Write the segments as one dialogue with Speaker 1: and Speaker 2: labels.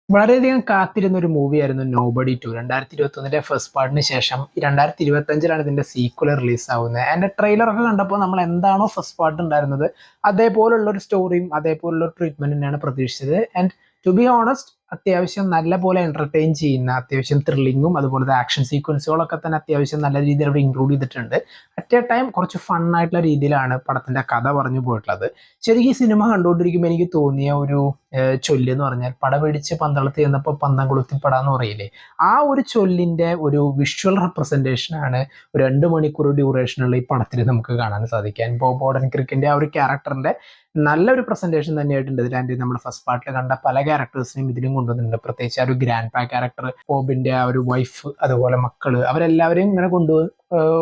Speaker 1: വളരെയധികം കാത്തിരുന്ന ഒരു മൂവിയായിരുന്നു നോബഡി 2. 2021 ഫസ്റ്റ് പാർട്ടിന് ശേഷം 2025 ഇതിന്റെ സീക്വൽ റിലീസ് ആവുന്നത്. അതിന്റെ ട്രെയിലർ ഒക്കെ കണ്ടപ്പോൾ നമ്മൾ എന്താണോ ഫസ്റ്റ് പാർട്ട് ഉണ്ടായിരുന്നത് അതേപോലുള്ള ഒരു സ്റ്റോറിയും അതേപോലുള്ള ഒരു ട്രീറ്റ്മെന്റ് തന്നെയാണ് പ്രതീക്ഷിച്ചത്. ആൻഡ് ടു ബി ഓണസ്റ്റ് അത്യാവശ്യം നല്ല പോലെ എന്റർടൈൻ ചെയ്യുന്ന, അത്യാവശ്യം ത്രില്ലിങ്ങും അതുപോലെ ആക്ഷൻ സീക്വൻസുകളൊക്കെ തന്നെ അത്യാവശ്യം നല്ല രീതിയിൽ അവിടെ ഇൻക്ലൂഡ് ചെയ്തിട്ടുണ്ട്. അറ്റ് എ ടൈം കുറച്ച് ഫൺ ആയിട്ടുള്ള രീതിയിലാണ് പടത്തിന്റെ കഥ പറഞ്ഞു പോയിട്ടുള്ളത്. ശരിക്കും ഈ സിനിമ കണ്ടുകൊണ്ടിരിക്കുമ്പോൾ എനിക്ക് തോന്നിയ ഒരു ചൊല്ല് എന്ന് പറഞ്ഞാൽ പട പിടിച്ച് പന്തളത്ത് ചെന്നപ്പോൾ പന്തം കൊളുത്തിപ്പട എന്ന് പറയില്ലേ, ആ ഒരു ചൊല്ലിന്റെ ഒരു വിഷ്വൽ റെപ്രസെന്റേഷൻ ആണ് ഒരു 2 മണിക്കൂർ ഡ്യൂറേഷനുള്ള ഈ പടത്തിൽ നമുക്ക് കാണാൻ സാധിക്കാൻ. ബോബ് ഓഡൻക്രിക്കിന്റെ ആ ഒരു ക്യാരക്ടറിന്റെ നല്ലൊരു പ്രസന്റേഷൻ തന്നെയായിട്ടുണ്ട് ഇതിൽ. ആൻഡ് നമ്മൾ ഫസ്റ്റ് പാർട്ടിൽ കണ്ട പല ക്യാരക്ടേഴ്സിനെയും ഇതിലും കൊണ്ടുവന്നിട്ടുണ്ട്. പ്രത്യേകിച്ച് ആ ഒരു ഗ്രാൻഡ് പാ ക്യാരക്ടർ, ബോബിന്റെ ആ ഒരു വൈഫ്, അതുപോലെ മക്കള്, അവരെല്ലാവരെയും ഇങ്ങനെ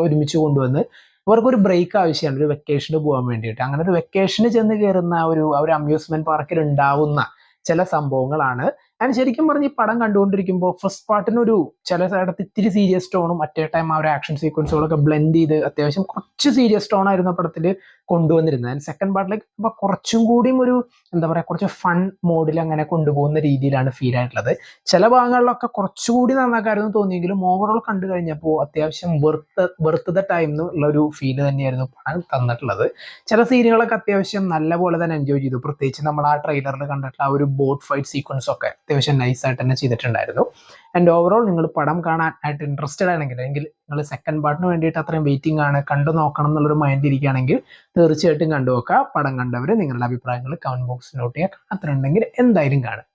Speaker 1: ഒരുമിച്ച് കൊണ്ടുവന്ന് അവർക്കൊരു ബ്രേക്ക് ആവശ്യമാണ്, ഒരു വെക്കേഷന് പോകാൻ വേണ്ടിയിട്ട്. അങ്ങനെ ഒരു വെക്കേഷന് ചെന്ന് കയറുന്ന ഒരു അമ്യൂസ്മെന്റ് പാർക്കിൽ ഉണ്ടാവുന്ന ചില സംഭവങ്ങളാണ്. ആൻഡ് ശരിക്കും പറഞ്ഞ് ഈ പടം കണ്ടുകൊണ്ടിരിക്കുമ്പോൾ ഫസ്റ്റ് പാർട്ടിനൊരു ചില സ്ഥലത്ത് ഇത്തിരി സീരിയസ് ടോണും അറ്റ് എ ടൈം ആ ഒരു ആക്ഷൻ സീക്വൻസുകളൊക്കെ ബ്ലെൻഡ് ചെയ്ത് അത്യാവശ്യം കുറച്ച് സീരിയസ് ടോൺ ആയിരുന്നു പടത്തിൽ കൊണ്ടുവന്നിരുന്നത്. ആൻഡ് സെക്കൻഡ് പാർട്ടിലേക്ക് ഇപ്പൊ കുറച്ചും കൂടിയും ഒരു എന്താ പറയുക, കുറച്ച് ഫൺ മോഡിൽ അങ്ങനെ കൊണ്ടുപോകുന്ന രീതിയിലാണ് ഫീൽ ആയിട്ടുള്ളത്. ചില ഭാഗങ്ങളിലൊക്കെ കുറച്ചുകൂടി നന്നാക്കായിരുന്നു തോന്നിയെങ്കിലും ഓവറോൾ കണ്ടു കഴിഞ്ഞപ്പോൾ അത്യാവശ്യം വെർത്ത് ദ ടൈം എന്നുള്ള ഒരു ഫീല് തന്നെയായിരുന്നു പടം തന്നിട്ടുള്ളത്. ചില സീനുകളൊക്കെ അത്യാവശ്യം നല്ല പോലെ തന്നെ എൻജോയ് ചെയ്തു. പ്രത്യേകിച്ച് നമ്മൾ ആ ട്രെയിലറിൽ കണ്ടിട്ടുള്ള ആ ഒരു ബോട്ട് ഫൈറ്റ് സീക്വൻസ് ഒക്കെ അത്യാവശ്യം നൈസ് ആയിട്ട് തന്നെ ചെയ്തിട്ടുണ്ടായിരുന്നു. ആൻഡ് ഓവറോൾ നിങ്ങൾ പടം കാണാൻ ആയിട്ട് ഇൻട്രസ്റ്റഡ് ആണെങ്കിൽ, നിങ്ങൾ സെക്കൻഡ് പാർട്ടിന് വേണ്ടിയിട്ട് അത്രയും വെയിറ്റിംഗ് ആണ്, കണ്ടു നോക്കണം എന്നുള്ളൊരു മൈൻഡ് ഇരിക്കുകയാണെങ്കിൽ തീർച്ചയായിട്ടും കണ്ടു നോക്കുക. പടം കണ്ടവർ നിങ്ങളുടെ അഭിപ്രായങ്ങൾ കമന്റ് ബോക്സിൽ നോട്ട് ചെയ്യുക. അത്ര ഉണ്ടെങ്കിൽ എന്തായാലും കാണുക.